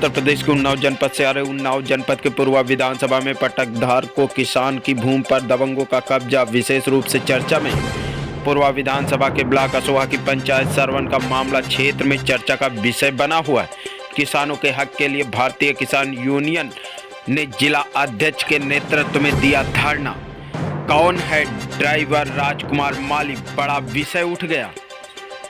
उत्तर प्रदेश के उन्नाव जनपद से आ रहे उन्नाव जनपद के पूर्वा विधानसभा में पट्टाधार को किसान की भूमि पर दबंगों का कब्जा विशेष रूप से चर्चा में। पूर्वा विधानसभा के ब्लॉक असोहा की पंचायत सरवन का मामला क्षेत्र में चर्चा का विषय बना हुआ है। किसानों के हक के लिए भारतीय किसान यूनियन ने जिला अध्यक्ष के नेतृत्व में दिया धरना। कौन है ड्राइवर राजकुमार माली, बड़ा विषय उठ गया।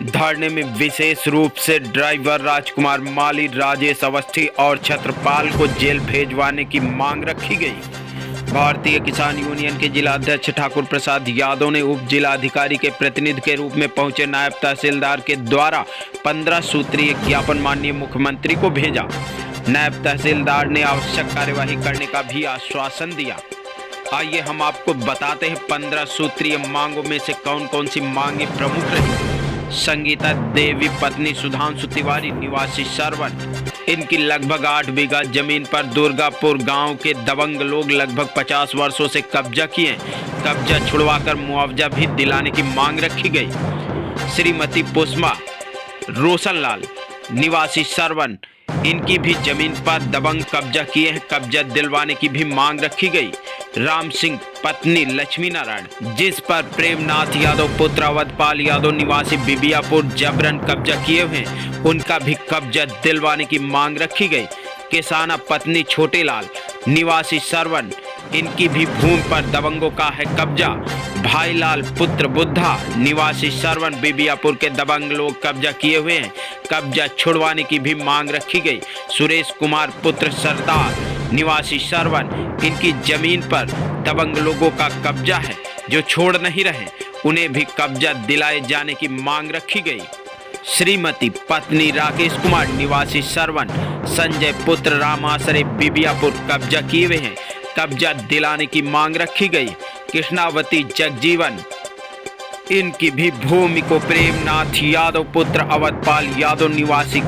धरने में विशेष रूप से ड्राइवर राजकुमार माली, राजेश अवस्थी और छत्रपाल को जेल भेजवाने की मांग रखी गई। भारतीय किसान यूनियन के जिला अध्यक्ष ठाकुर प्रसाद यादव ने उप जिला अधिकारी के प्रतिनिधि के रूप में पहुंचे नायब तहसीलदार के द्वारा 15 सूत्रीय ज्ञापन माननीय मुख्यमंत्री को भेजा। नायब तहसीलदार ने आवश्यक कार्यवाही करने का भी आश्वासन दिया। आइए हम आपको बताते हैं 15 सूत्रीय मांगों में से कौन कौन सी मांगे प्रमुख रही। संगीता देवी पत्नी सुधांशु तिवारी निवासी सरवन, इनकी लगभग 8 बीघा जमीन पर दुर्गापुर गांव के दबंग लोग लगभग 50 वर्षों से कब्जा किए। कब्जा छुड़वाकर मुआवजा भी दिलाने की मांग रखी गई। श्रीमती पुष्मा रोशनलाल निवासी सरवन, इनकी भी जमीन पर दबंग कब्जा किए हैं, कब्जा दिलवाने की भी मांग रखी गई। राम सिंह पत्नी लक्ष्मी नारायण, जिस पर प्रेमनाथ यादव पुत्र अवधपाल यादव निवासी बिबियापुर जबरन कब्जा किए हुए हैं, उनका भी कब्जा दिलवाने की मांग रखी गई। किसाना पत्नी छोटेलाल निवासी सरवन, इनकी भी भूमि पर दबंगों का है कब्जा। भाईलाल पुत्र बुद्धा निवासी सरवन, बिबियापुर के दबंग लोग कब्जा किए हुए हैं, कब्जा छुड़वाने की भी मांग रखी गई। सुरेश कुमार पुत्र सरदार निवासी सरवन, इनकी जमीन पर दबंग लोगों का कब्जा है जो छोड़ नहीं रहे, उन्हें भी कब्जा दिलाए जाने की मांग रखी गई। श्रीमती पत्नी राकेश कुमार निवासी सरवन, संजय पुत्र रामासरे बिबियापुर कब्जा किए हुए हैं, कब्जा दिलाने की मांग रखी गई। कृष्णावती जगजीवन, इनकी भी भूमि को प्रेमनाथ यादव पुत्र अवधपाल यादव निवासी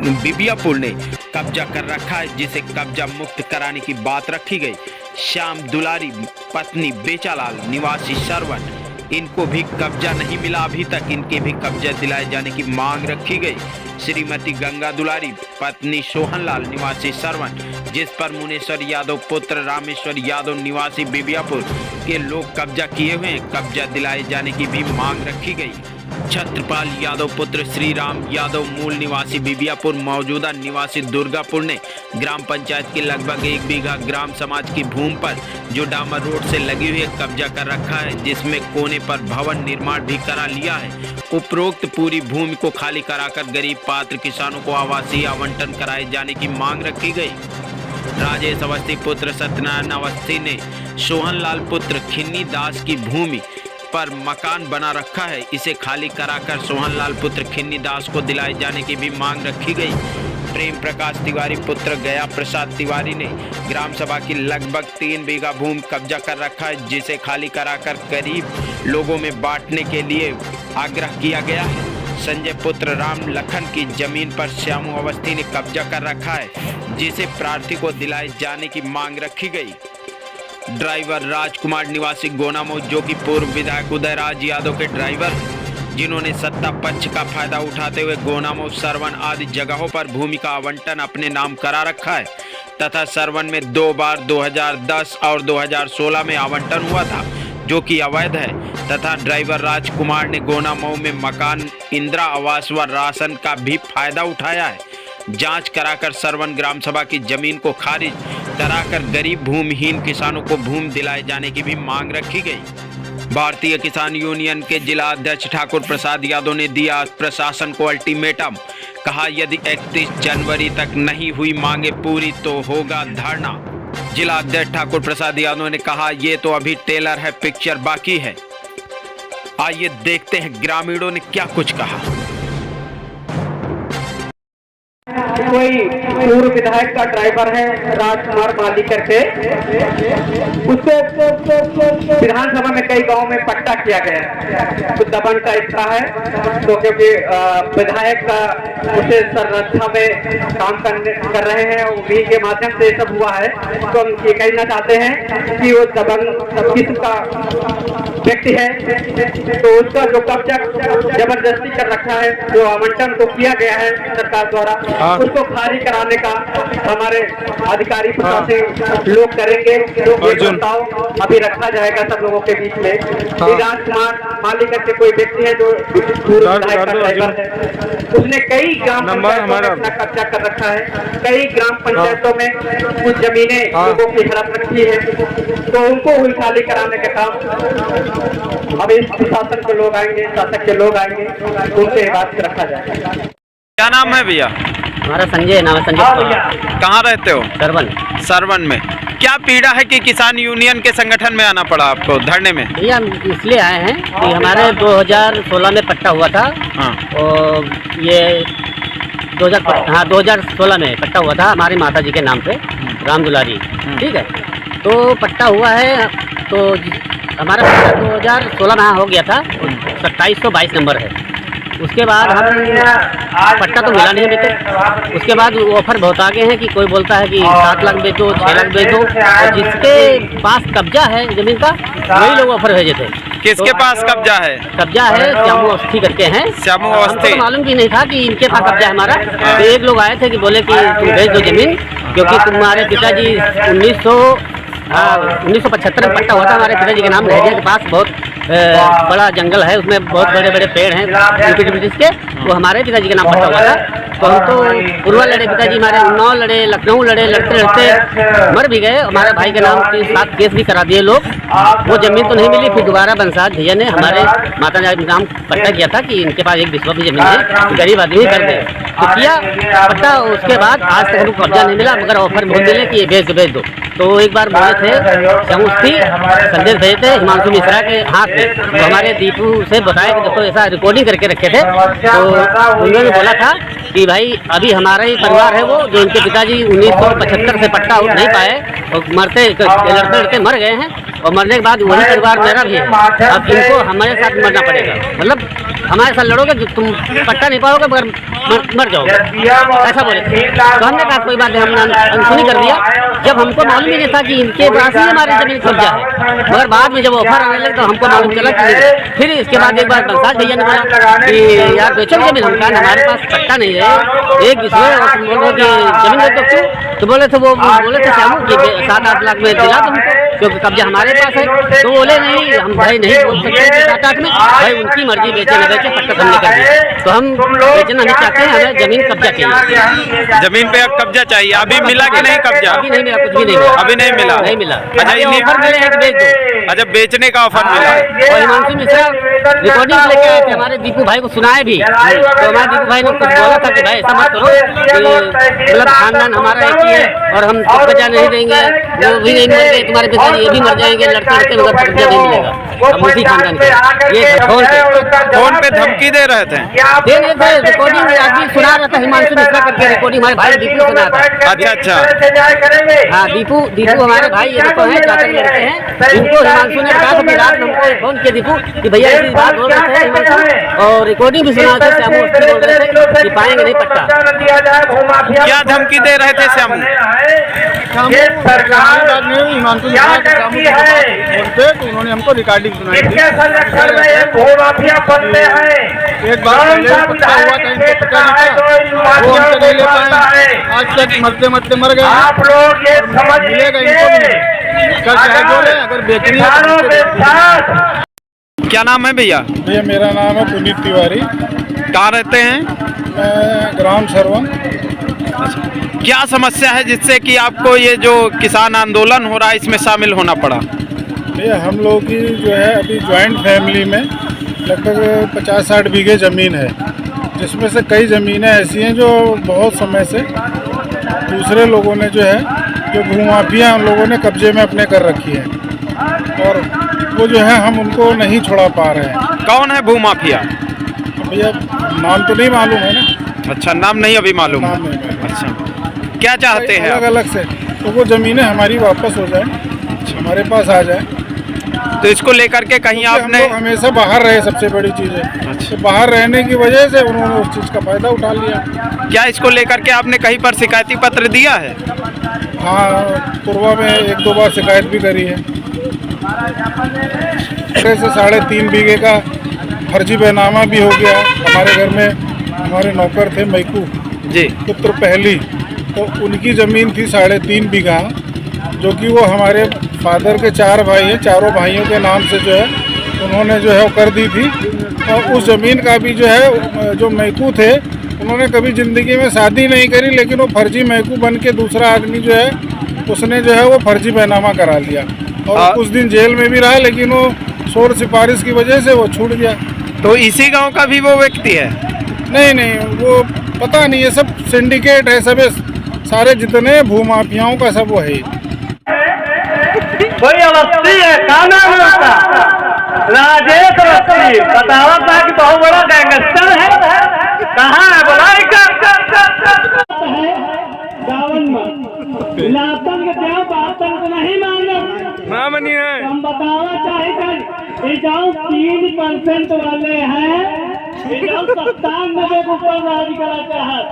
बिबियापुर ने कब्जा कर रखा है, जिसे कब्जा मुक्त कराने की बात रखी गई। श्याम दुलारी पत्नी बेचालाल निवासी सरवन, इनको भी कब्जा नहीं मिला अभी तक, इनके भी कब्जा दिलाए जाने की मांग रखी गई। श्रीमती गंगा दुलारी पत्नी सोहनलाल निवासी सरवन, जिस पर मुनेश्वर यादव पुत्र रामेश्वर यादव निवासी बिबियापुर के लोग कब्जा किए हुए हैं, कब्जा दिलाए जाने की भी मांग रखी गई। छत्रपाल यादव पुत्र श्री राम यादव मूल निवासी बिबियापुर, मौजूदा निवासी दुर्गापुर ने ग्राम पंचायत की लगभग 1 बीघा ग्राम समाज की भूमि पर जो डामर रोड से लगी हुई कब्जा कर रखा है, जिसमें कोने पर भवन निर्माण भी करा लिया है। उपरोक्त पूरी भूमि को खाली कराकर गरीब पात्र किसानों को आवासीय आवंटन कराए जाने की मांग रखी गई। राजेश अवस्थी पुत्र सत्यनारायण अवस्थी ने सोहनलाल पुत्र खिन्नी दास की भूमि पर मकान बना रखा है, इसे खाली कराकर सोहनलाल पुत्र खिन्नी दास को दिलाए जाने की भी मांग रखी गई। प्रेम प्रकाश तिवारी पुत्र गया प्रसाद तिवारी ने ग्राम सभा की लगभग 3 बीघा भूमि कब्जा कर रखा है, जिसे खाली कराकर गरीब लोगों में बांटने के लिए आग्रह किया गया है। संजय पुत्र राम लखन की जमीन पर श्यामू अवस्थी ने कब्जा कर रखा है, जिसे प्रार्थी को दिलाए जाने की मांग रखी गई। ड्राइवर राजकुमार निवासी गोनामऊ, जो कि पूर्व विधायक उदयराज यादव के ड्राइवर, जिन्होंने सत्ता पक्ष का फायदा उठाते हुए गोनामऊ, सरवन आदि जगहों पर भूमि का आवंटन अपने नाम करा रखा है तथा सरवन में 2 बार 2010 और 2016 में आवंटन हुआ था, जो कि अवैध है। तथा ड्राइवर राजकुमार ने गोनामऊ में मकान, इंदिरा आवास व राशन का भी फायदा उठाया है। जांच कराकर सरवन ग्राम सभा की जमीन को खारिज कराकर गरीब भूमिहीन किसानों को भूमि दिलाए जाने की भी मांग रखी गई। भारतीय किसान यूनियन के जिला अध्यक्ष ठाकुर प्रसाद यादव ने दिया प्रशासन को अल्टीमेटम, कहा यदि 31 जनवरी तक नहीं हुई मांगे पूरी तो होगा धरना। जिला अध्यक्ष ठाकुर प्रसाद यादव ने कहा, ये तो अभी टेलर है, पिक्चर बाकी है। आइए देखते हैं ग्रामीणों ने क्या कुछ कहा। कोई पूर्व विधायक का ड्राइवर है राजकुमार माली करके, उसको विधानसभा में कई गांव में पट्टा किया गया, तो दबंग का हिस्सा है। तो क्योंकि विधायक का उसे संरक्षा में काम कर रहे हैं, उन्हीं के माध्यम से सब हुआ है, तो हम ये कहना चाहते हैं कि वो दबंग किसका व्यक्ति है, तो उसका जो कब्जा जबरदस्ती कर रखा है, जो आवंटन तो किया गया है सरकार द्वारा, उसको खाली कराने का हमारे अधिकारी प्रशासन लोग करेंगे। ये प्रस्ताव अभी रखा जाएगा सब लोगों के बीच में। राजकुमार माली करके कोई व्यक्ति है जो पूर्व विधायक का ड्राइवर है, उसने कई ग्राम पंचायतों में अपना कब्जा कर रखा है, कई ग्राम पंचायतों में कुछ जमीनें लोगों की हड़प रखी है, तो उनको हुई खाली कराने का काम अब इस प्रशासन के लोग आएंगे, शासक के लोग आएंगे, उनसे बात रखा जाएगा। क्या नाम है भैया? हमारा संजय नाम है। संजय कहाँ रहते हो? सरवन। सरवन में क्या पीड़ा है कि किसान यूनियन के संगठन में आना पड़ा आपको धरने में? भैया इसलिए आए हैं कि हमारे 2016 में पट्टा हुआ था। हाँ। और ये 2016 में पट्टा हुआ था हमारी माता जी के नाम पे, राम दुलारी। ठीक है, तो पट्टा हुआ है, तो हमारा पट्टा 2016 में हो गया था, 2722 नंबर है। उसके बाद हम पट्टा तो मिला नहीं अभी तक। उसके बाद ऑफर बहुत आगे हैं कि कोई बोलता है कि 7 लाख बेचो, 6 लाख बेचो, और जिसके पास कब्जा है जमीन का वही लोग ऑफर भेजे थे। किसके पास कब्जा है? कब्जा है श्यामू अवस्थी करके हैं। श्यामू अवस्थी। हमको मालूम भी नहीं था कि इनके पास कब्जा है हमारा। तो एक लोग आए थे कि बोले कि तुम भेज दो जमीन, क्योंकि तुम्हारे पिताजी 1975 में पट्टा हुआ था हमारे पिताजी के नाम। लहरिया के पास बहुत बड़ा जंगल है, उसमें बहुत बड़े बड़े पेड़ हैं ब्रिटिश के, वो हमारे पिताजी के नाम पट्टा हुआ था। तो हम तो पूर्वा लड़े, पिताजी हमारे उन्नाव लड़े, लखनऊ लड़े, लड़ते लड़ते मर भी गए। हमारे भाई के नाम 3-7 केस भी करा दिए लोग। वो जमीन तो नहीं मिली। फिर दोबारा बंसाज भैया ने हमारे माता जी नाम पट्टा किया था कि इनके पास एक बिस्वा की जमीन है, गरीब आदमी कर दे, तो किया पट्टा। उसके बाद आज तक हमको कब्जा नहीं मिला, मगर ऑफर बहुत मिले कि ये भेज दो। तो एक बार बोले थे श्यामुस्थी संदेश भेजे थे हिमांशु मिश्रा के हाथ में, तो हमारे दीपू से बताया कि देखो ऐसा रिकॉर्डिंग करके रखे थे। तो उन्होंने बोला था कि भाई अभी हमारा ही परिवार है वो, जो इनके पिताजी 1975 से पट्टा उठ नहीं पाए और लड़ते लड़ते मर गए हैं, और मरने के बाद वही परिवार मेरा भी है। अब इनको हमारे साथ मरना पड़ेगा, मतलब हमारे साथ लड़ोगे कि तुम पट्टा नहीं पाओगे मगर मर जाओगे, ऐसा बोले थे। तो हमने कहा कोई बात नहीं, हमने अनसुनी कर दिया। जब हमको मालूम ही नहीं था कि इनके पास ही हमारी जमीन कब्जा है, मगर बाद में जब ऑफर आने लगे तो हमको मालूम चला कि फिर इसके बाद एक बार बंसाज भैया ने बोला कि यार बेचो जमीन। हम कहा हमारे पास पट्टा नहीं है, एक इसमें और तुम बोल रहे हो कि जमीन दे दो क्यों? तो बोले थे वो बोले थे श्यामू कि 7-8 लाख में दिला तुमको, क्योंकि कब्जा हमारे पास है। तो बोले नहीं, हम भाई नहीं बोल सकते 7-8 में, भाई उनकी मर्जी, बेचे न बेचे पट्टा हमने कर दिया। तो हम बेचना नहीं चाहते हैं, हमें जमीन कब्जा चाहिए। जमीन पे अब कब्जा चाहिए। अभी मिला कि नहीं कब्जा? अभी नहीं मिला, कुछ भी नहीं मिला। अभी नहीं मिला? नहीं मिला। अच्छा, ऑफर मिले हैं कि बेच दो। अच्छा, बेचने का ऑफर मिला है। और हिमांशु मिश्रा रिकॉर्डिंग लेके आए थे, हमारे दीपू भाई को सुनाए भी। तो हमारे दीपू भाई ने कुछ बोला था कि भाई ऐसा मत करो, मतलब खानदान हमारा एक ही है और हम कब्जा नहीं देंगे, वो भी नहीं मर गए, तुम्हारे पिताजी ये भी मर जाएंगे लड़ते लड़ते, मगर कब्जा नहीं मिलेगा हम उसी खानदान के। ये फोन पे धमकी दे रहे थे? दे रहे थे, रिकॉर्डिंग आदमी सुना रहा था हिमांशु मिश्रा करके, रिकॉर्डिंग हमारे भाई दीपू सुना था। अच्छा। हाँ, दीपू हमारे भाई ये देखो हैं, चाचा लड़के हैं। इनको हिमांशु ने कहा था कि रात में हमको फोन किया दीपू कि भैया ऐसी बात बोल रहे थे हिमांशु, और रिकॉर्डिंग भी सुना थे। श्यामू बोल रहे थे कि पाएंगे नहीं पट्टा। क्या धमकी दे रहे थे श्यामू? ये सरकार हिमांशु बोलते तो उन्होंने हमको रिकॉर्डिंग सुनाई थी। एक बार पहले पट्टा हुआ था, इनको पता नहीं था, वो हमसे नहीं ले पाए, आज तक मरते मरते मर गए। आप लोग ये समझ मिलेगा इनको भी, कल चाहे बोले अगर बेचनी है। क्या नाम है भैया? भैया मेरा नाम है पुनीत तिवारी। कहाँ रहते हैं? मैं ग्राम सरवन। क्या समस्या है जिससे कि आपको ये जो किसान आंदोलन हो रहा है इसमें शामिल होना पड़ा? भैया हम लोग की जो है अभी जॉइंट फैमिली में लगभग 50-60 बीघे ज़मीन है, जिसमें से कई ज़मीनें ऐसी हैं जो बहुत समय से दूसरे लोगों ने जो है, जो भूमाफिया उन लोगों ने कब्जे में अपने कर रखी है, और वो जो है हम उनको नहीं छुड़ा पा रहे हैं। कौन है भूमाफिया? भैया नाम तो नहीं मालूम है ना। अच्छा, नाम नहीं अभी मालूम? नाम नहीं मालूम। अच्छा, क्या चाहते हैं अलग अलग से? तो वो ज़मीनें हमारी वापस हो जाए, हमारे पास आ जाए। तो इसको लेकर के कहीं आपने? हम लोग हमेशा बाहर रहे, सबसे बड़ी चीज़ है। अच्छा। तो बाहर रहने की वजह से उन्होंने उस चीज़ का फ़ायदा उठा लिया। क्या इसको लेकर के आपने कहीं पर शिकायती पत्र दिया है? हाँ, पूर्वा में 1-2 बार शिकायत भी करी है। से 3.5 बीघे का फर्जी बैनामा भी हो गया। हमारे घर में हमारे नौकर थे मैकू जी पुत्र पहली, तो उनकी ज़मीन थी 3.5 बीघा, जो कि वो हमारे फादर के 4 भाई हैं, चारों भाइयों के नाम से जो है उन्होंने जो है वो कर दी थी। और उस ज़मीन का भी जो है जो मैकू थे उन्होंने कभी ज़िंदगी में शादी नहीं करी, लेकिन वो फर्जी मैकू बन के दूसरा आदमी जो है उसने जो है वो फर्जी बैनामा करा लिया और कुछ दिन जेल में भी रहा, लेकिन वो शोर सिफारिश की वजह से वो छूट गया। तो इसी गांव का भी वो व्यक्ति है? नहीं, वो पता नहीं, ये सब सिंडिकेट है, सब सारे जितने भूमाफियाओं का सब वो है। कोई अवस्थी है, क्या नाम है उसका? राजेश अवस्थी। बतावत है कि बहुत बड़ा गैंगस्टर है। कहाँ है बोला? नहीं मालूम है। हम बतावा चाहे 3% वाले हैं, 97 के ऊपर राज करा चाहत।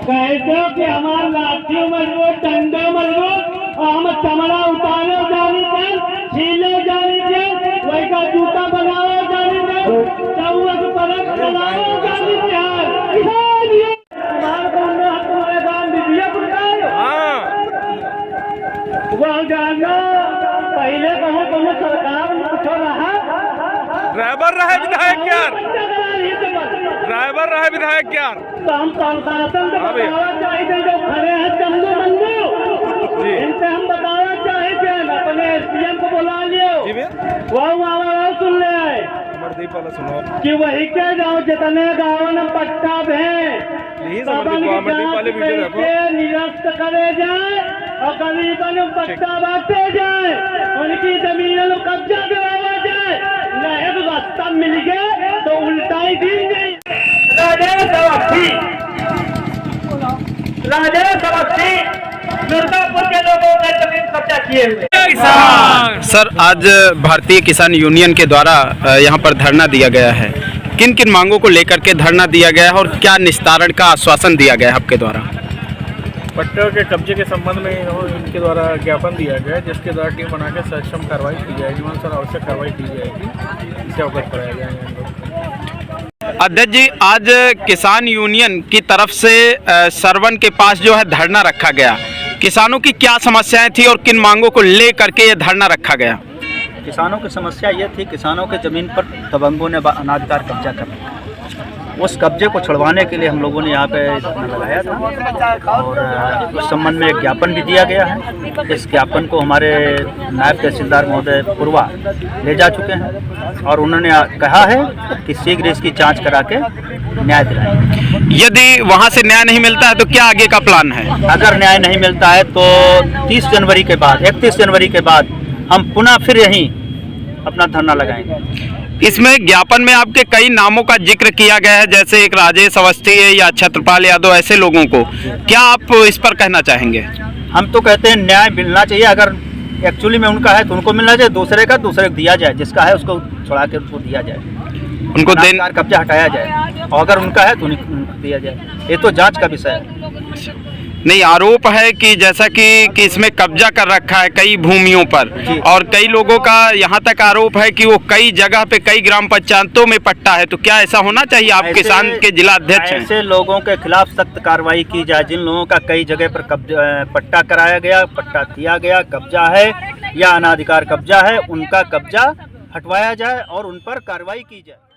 कहते हो कि हमारे लाठी मजबूत, डंडे मजबूत, और हम चमड़ा उतारे जाने थे, छीले जाने थे, वही का जूता बनाओ जाने थे, चौवा के पलक बनाओ जाने थे। तुम्हारे गाँव बिजलिया वह जानो पहले कहो तुम सरकार में कुछ रहा, ड्राइवर रहे विधायक यार, ड्राइवर रहे विधायक यार। तो हम संसाधन को बताना चाहिए, जो खड़े हैं चंदू मंदू, इनसे हम बताना चाहिए। अपने एसडीएम को बुला लियो, वह सुन ले आए कि वही के गाँव जितने गाँव में पट्टा है निरस्त करे जाए और गरीबन पट्टा बांटे जाए, उनकी जमीनों को कब्जा दिलाया जाए। नहीं रास्ता मिल गया तो उल्टा ही दी गई। राजेश अवस्थी दुर्गापुर के लोगों ने जमीन कब्जा किए हुए। सर, आज भारतीय किसान यूनियन के द्वारा यहाँ पर धरना दिया गया है। किन किन मांगों को लेकर के धरना दिया गया है और क्या निस्तारण का आश्वासन दिया गया है आपके द्वारा? पट्टों के कब्जे के संबंध में इनके द्वारा ज्ञापन दिया गया है, जिसके द्वारा टीम बना के सक्षम कार्रवाई की जाएगी, अनुसार आवश्यक कार्रवाई की जाएगी, इसे अवगत कराया जाएगा। अध्यक्ष जी, आज किसान यूनियन की तरफ से सरवन के पास जो है धरना रखा गया, किसानों की क्या समस्याएं थी और किन मांगों को ले करके ये धरना रखा गया? किसानों की समस्या ये थी, किसानों के ज़मीन पर दबंगों ने अनाधिकार कब्जा कर लिया। उस कब्जे को छुड़वाने के लिए हम लोगों ने यहाँ पे धरना लगाया था और उस संबंध में एक ज्ञापन भी दिया गया है। इस ज्ञापन को हमारे नायब तहसीलदार महोदय पूर्वा ले जा चुके हैं और उन्होंने कहा है कि शीघ्र इसकी जांच करा के न्याय दिलाएंगे। यदि वहाँ से न्याय नहीं मिलता है तो क्या आगे का प्लान है? अगर न्याय नहीं मिलता है तो 30 जनवरी के बाद 31 जनवरी के बाद हम पुनः फिर यहीं अपना धरना लगाएंगे। इसमें ज्ञापन में आपके कई नामों का जिक्र किया गया है, जैसे एक राजेश अवस्थी है या छत्रपाल यादव, ऐसे लोगों को क्या आप इस पर कहना चाहेंगे? हम तो कहते हैं न्याय मिलना चाहिए। अगर एक्चुअली में उनका है तो उनको मिलना चाहिए, दूसरे को दिया जाए, जिसका है उसको छुड़ा के उनको दिया जाए, उनको कब्जा हटाया जाए, और अगर उनका है तो उनको दिया जाए। ये तो जांच का विषय है। नहीं, आरोप है कि जैसा कि इसमें कब्जा कर रखा है कई भूमियों पर, और कई लोगों का यहाँ तक आरोप है कि वो कई जगह पे कई ग्राम पंचायतों में पट्टा है, तो क्या ऐसा होना चाहिए? आप किसान के जिला अध्यक्ष हैं। ऐसे लोगों के खिलाफ सख्त कार्रवाई की जाए। जिन लोगों का कई जगह पर पट्टा कराया गया, पट्टा दिया गया, कब्जा है या अनाधिकार कब्जा है, उनका कब्जा हटवाया जाए और उन पर कार्रवाई की जाए।